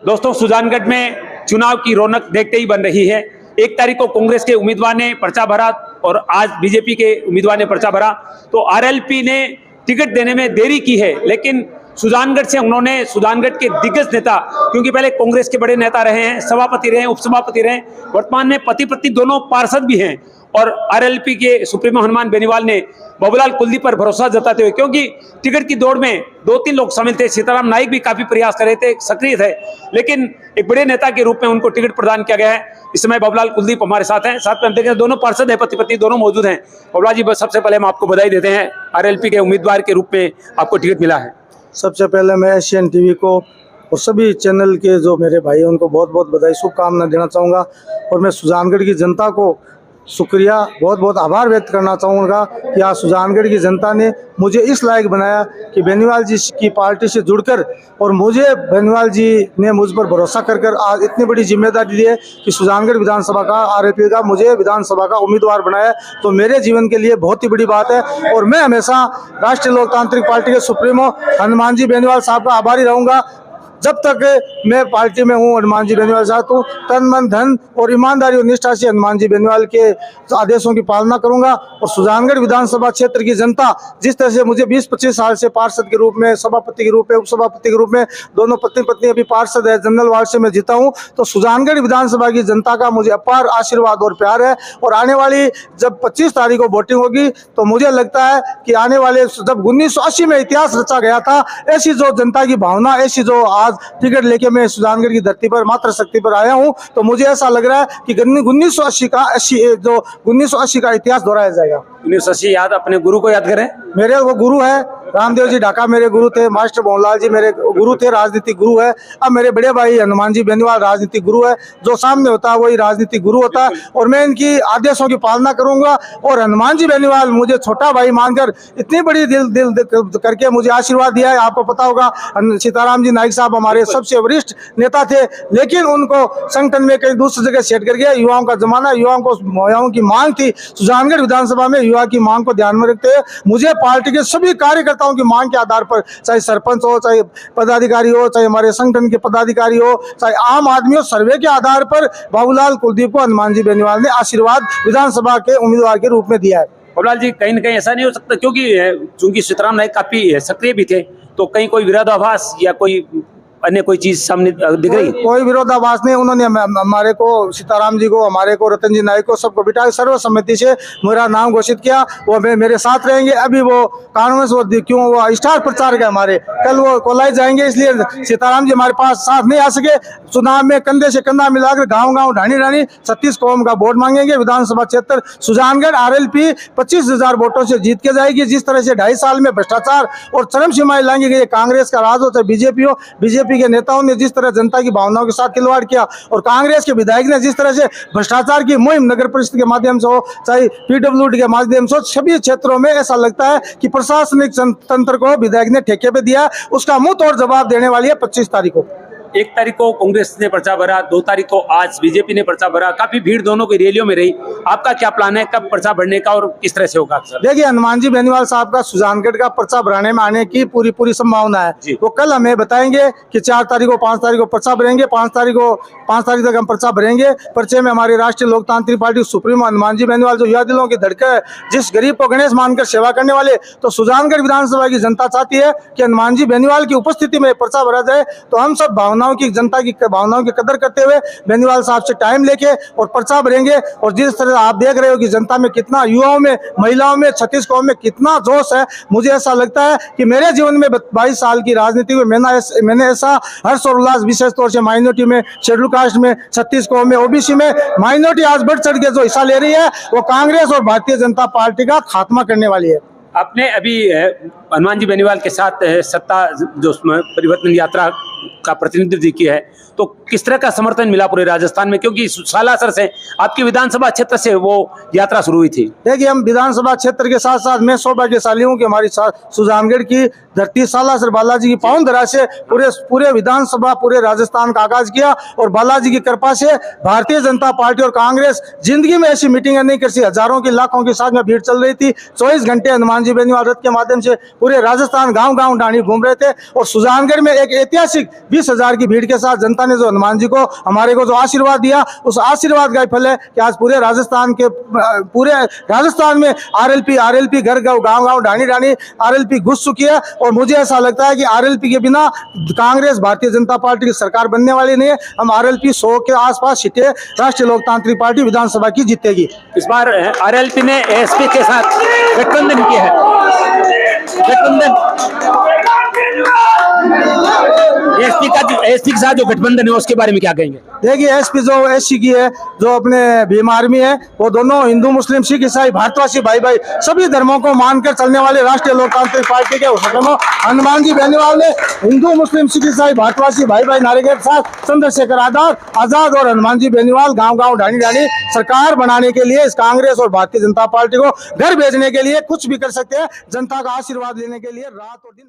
दोस्तों, सुजानगढ़ में चुनाव की रौनक देखते ही बन रही है। 1 तारीख को कांग्रेस के उम्मीदवार ने पर्चा भरा और आज बीजेपी के उम्मीदवार ने पर्चा भरा। तो आरएलपी ने टिकट देने में देरी की है, लेकिन सुजानगढ़ से उन्होंने सुजानगढ़ के दिग्गज नेता, क्योंकि पहले कांग्रेस के बड़े नेता रहे हैं, सभापति रहे हैं, उपसभापति रहे हैं, वर्तमान में पति पत्नी दोनों पार्षद भी हैं, और आरएलपी के सुप्रीमो हनुमान बेनीवाल ने बाबूलाल कुलदीप पर भरोसा जताते हुए, क्योंकि टिकट की दौड़ में 2-3 लोग शामिल थे, सीताराम नाइक भी काफी प्रयास कर रहे थे, सक्रिय थे, लेकिन एक बड़े नेता के रूप में उनको टिकट प्रदान किया गया है। इस समय बाबूलाल कुलदीप हमारे साथ हैं, साथ में हम देखें दोनों पार्षद है, पति पत्नी दोनों मौजूद हैं। बाबूलाल जी, सबसे पहले हम आपको बधाई देते हैं, आरएलपी के उम्मीदवार के रूप में आपको टिकट मिला है। सबसे पहले मैं एशियन टीवी को और सभी चैनल के जो मेरे भाई हैं उनको बहुत बहुत बधाई शुभकामना देना चाहूँगा, और मैं सुजानगढ़ की जनता को शुक्रिया बहुत बहुत आभार व्यक्त करना चाहूँगा कि आज सुजानगढ़ की जनता ने मुझे इस लायक बनाया कि बेनीवाल जी की पार्टी से जुड़कर, और मुझे बेनीवाल जी ने मुझ पर भरोसा कर आज इतनी बड़ी जिम्मेदारी दी है कि सुजानगढ़ विधानसभा का आरएलपी का मुझे विधानसभा का उम्मीदवार बनाया। तो मेरे जीवन के लिए बहुत ही बड़ी बात है, और मैं हमेशा राष्ट्रीय लोकतांत्रिक पार्टी के सुप्रीमो हनुमान जी बेनीवाल साहब का आभारी रहूँगा। जब तक मैं पार्टी में हूँ, हनुमान जी बेनीवाल साहब हूँ, तन मन धन और ईमानदारी और निष्ठा से हनुमान जी बेनीवाल के आदेशों की पालना करूंगा। और सुजानगढ़ विधानसभा क्षेत्र की जनता जिस तरह से मुझे 20-25 साल से पार्षद के रूप में, सभापति के रूप में, उपसभापति के रूप में, दोनों पत्नी पत्नी अभी पार्षद है, जनरल वार्ड से मैं जीता हूँ, तो सुजानगढ़ विधानसभा की जनता का मुझे अपार आशीर्वाद और प्यार है। और आने वाली जब 25 तारीख को वोटिंग होगी, तो मुझे लगता है कि आने वाले, जब 1980 में इतिहास रचा गया था, ऐसी जो जनता की भावना, ऐसी जो आज टिकट लेके मैं सुजानगढ़ की धरती पर मात्र शक्ति पर आया हूं, तो मुझे ऐसा लग रहा है कि 1980 का इतिहास दोहराया जाएगा। 1980 याद, अपने गुरु को याद करें। मेरे वो गुरु है रामदेव जी ढाका, मेरे गुरु थे। मास्टर मोहनलाल जी मेरे गुरु थे, राजनीतिक गुरु है। अब मेरे बड़े भाई हनुमान जी बेनीवाल राजनीतिक गुरु है। जो सामने होता है वही राजनीतिक गुरु होता है, और मैं इनकी आदेशों की पालना करूंगा। और हनुमान जी बेनीवाल मुझे छोटा भाई मानकर इतनी बड़ी दिल करके मुझे आशीर्वाद दिया है। आपको पता होगा, सीताराम जी नाइक साहब हमारे सबसे वरिष्ठ नेता थे, लेकिन उनको संगठन में कहीं दूसरी जगह सेट कर गया। युवाओं का जमाना, युवाओं की मांग थी सुजानगढ़ विधानसभा में, युवा की मांग को ध्यान में रखते हुए मुझे पार्टी के सभी कार्यकर्ताओं की मांग के आधार पर, चाहे सरपंच हो, चाहे पदाधिकारी हो, चाहे हमारे संगठन के पदाधिकारी हो, चाहे आम आदमी हो, सर्वे के आधार पर बाबूलाल कुलदीप को हनुमान जी बेनीवाल ने आशीर्वाद विधानसभा के उम्मीदवार के रूप में दिया है। बाबूलाल जी, कहीं न कहीं ऐसा नहीं हो सकता, क्योंकि सीताराम नाइक काफी सक्रिय भी थे, तो कहीं कोई विरोधाभास या कोई अन्य कोई चीज सामने दिख रही है? कोई विरोधाभास नहीं। उन्होंने हमारे को, सीताराम जी को, हमारे को, रतन जी नाइक को, सबको बिठा सर्वसम्मति से मेरा नाम घोषित किया। वो मेरे साथ रहेंगे। अभी वो कानून से वो स्टार प्रचारक है हमारे, कल वो कोलाई जाएंगे, इसलिए सीताराम जी हमारे पास साथ नहीं आ सके। चुनाव में कंधे से कंधा मिलाकर गाँव ढाणी 36 कौम का वोट मांगेंगे। विधानसभा क्षेत्र सुजानगढ़ आरएलपी 25,000 वोटों से जीत के जाएगी। जिस तरह से 2.5 साल में भ्रष्टाचार और चरम सीमाएं लाएंगे गई, कांग्रेस का राज हो चाहे बीजेपी हो, बीजेपी के नेताओं ने जिस तरह जनता की भावनाओं के साथ खिलवाड़ किया, और कांग्रेस के विधायक ने जिस तरह से भ्रष्टाचार की मुहिम नगर परिषद के माध्यम से हो, चाहे पीडब्ल्यूडी के माध्यम से हो, सभी क्षेत्रों में ऐसा लगता है कि प्रशासनिक तंत्र को विधायक ने ठेके पे दिया। उसका मुंह तोड़ जवाब देने वाली है 25 तारीख को। 1 तारीख को कांग्रेस ने पर्चा भरा, 2 तारीख को आज बीजेपी ने पर्चा भरा, काफी भीड़ दोनों की रैलियों में रही। आपका क्या प्लान है, कब पर्चा भरने का और किस तरह से होगा? देखिए, हनुमान जी बेनीवाल साहब का सुजानगढ़ का पर्चा भराने में आने की पूरी संभावना है। वो कल हमें बताएंगे कि 4 तारीख को, 5 तारीख को पर्चा भरेंगे। 5 तारीख तक हम पर्चा भरेंगे। पर्चे में हमारी राष्ट्रीय लोकतांत्रिक पार्टी सुप्रीमो हनुमान जी बेनीवाल, जो युवा दिलों की धड़कन है, जिस गरीब को गणेश मानकर सेवा करने वाले, तो सुजानगढ़ विधानसभा की जनता चाहती है कि हनुमान जी बेनीवाल की उपस्थिति में पर्चा भरा जाए। तो हम सब भावनाओं की, जनता की भावनाओं की कदर करते हुए बेनीवाल साहब से टाइम लेके और पर्चा भरेंगे। और जिस तरह आप देख रहे हो कि जनता में कितना, युवाओं में, महिलाओं में, 36 कौम में कितना जोश है, मुझे ऐसा लगता है कि मेरे जीवन में 22 साल की राजनीति में मैंने ऐसा हर्ष और उल्लास, विशेष तौर से माइनॉरिटी में, शेड्यूल कास्ट में, 36 कौम में, ओबीसी में माइनॉरिटी आज बढ़ चढ़ के जो हिस्सा ले रही है, वो कांग्रेस और भारतीय जनता पार्टी का खात्मा करने वाली है। आपने अभी हनुमान जी बेनीवाल के साथ सत्ता जो परिवर्तन यात्रा का प्रतिनिधित्व किया है, तो किस तरह का समर्थन मिला पूरे राजस्थान में, क्योंकि सालासर से आपकी विधानसभा क्षेत्र से वो यात्रा शुरू हुई थी? देखिए, हम विधानसभा क्षेत्र के साथ साथ मैं सौभाग्यशाली हूँ कि हमारी सुजानगढ़ की धरती सालासर बालाजी की पावन धरा से पूरे विधानसभा, पूरे राजस्थान का आगाज किया। और बालाजी की कृपा से भारतीय जनता पार्टी और कांग्रेस जिंदगी में ऐसी मीटिंगें नहीं करती। हजारों की, लाखों की साथ में भीड़ चल रही थी। 24 घंटे हनुमान जी बेनीवाल रथ के माध्यम से पूरे राजस्थान गाँव ढाणी घूम रहे थे। और सुजानगढ़ में एक ऐतिहासिक 20,000 की भीड़ के साथ जनता ने जो हनुमान जी को हमारे को जो आशीर्वाद दिया, उस आशीर्वाद का ही फल है कि आज पूरे राजस्थान में आरएलपी घर गांव गांव ढाणी ढाणी आरएलपी घुस चुकी है। और मुझे ऐसा लगता है कि आरएलपी के बिना कांग्रेस भारतीय जनता पार्टी की सरकार बनने वाली नहीं है। हम आरएलपी 100 के आसपास सीटें राष्ट्रीय लोकतांत्रिक पार्टी विधानसभा की जीतेगी। इस बार आरएलपी ने एएसपी के साथ गठबंधन किया है। एएसपी के साथ जो गठबंधन है उसके बारे में क्या कहेंगे? देखिए, एसपी जो एससी की है, जो अपने भीम आर्मी है, वो दोनों हिंदू मुस्लिम सिख ईसाई भारतवासी भाई भाई सभी धर्मों को मानकर चलने वाले राष्ट्रीय लोकतांत्रिक पार्टी के हनुमान जी बेनीवाल ने हिंदू मुस्लिम सिख ईसाई भारतवासी भाई भाई नारे के साथ चंद्रशेखर आजाद और हनुमान जी बेनीवाल गांव गांव ढाणी ढाणी सरकार बनाने के लिए इस कांग्रेस और भारतीय जनता पार्टी को घर भेजने के लिए कुछ भी कर सकते हैं। जनता का आशीर्वाद लेने के लिए रात और दिन